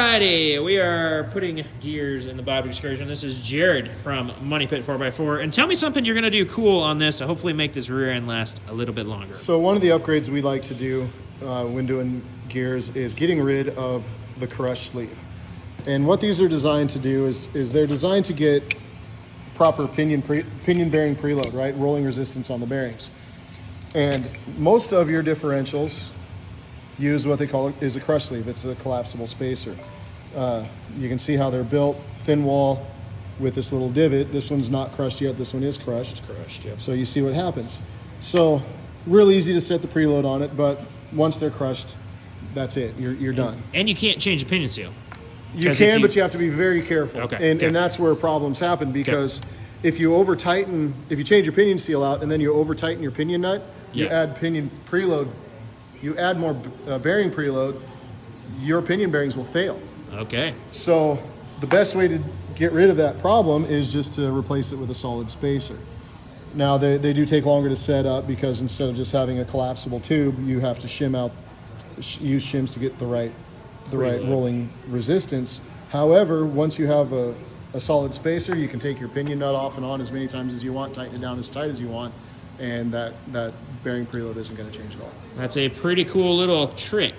Alrighty, we are putting gears in the Bob Excursion. This is Jared from Money Pit 4x4. And tell me something you're going to do cool on this to hopefully make this rear end last a little bit longer. So one of the upgrades we like to do when doing gears is getting rid of the crush sleeve. And what these are designed to do is they're designed to get proper pinion bearing preload, right? Rolling resistance on the bearings. And most of your differentials use what they call is a crush sleeve. It's a collapsible spacer. You can see how they're built, thin wall with this little divot. This one's not crushed yet. This one is crushed. Crushed, yep. So you see what happens. So real easy to set the preload on it, but once they're crushed, that's it. You're done. And you can't change the pinion seal. You can, but you have to be very careful. Okay. And that's where problems happen, because if you if you change your pinion seal out and then you over tighten your pinion nut, you add pinion preload, you add more bearing preload, your pinion bearings will fail. Okay. So the best way to get rid of that problem is just to replace it with a solid spacer. Now they do take longer to set up, because instead of just having a collapsible tube, you have to use shims to get the right rolling resistance. However, once you have a solid spacer, you can take your pinion nut off and on as many times as you want, tighten it down as tight as you want, and that bearing preload isn't going to change at all. That's a pretty cool little trick.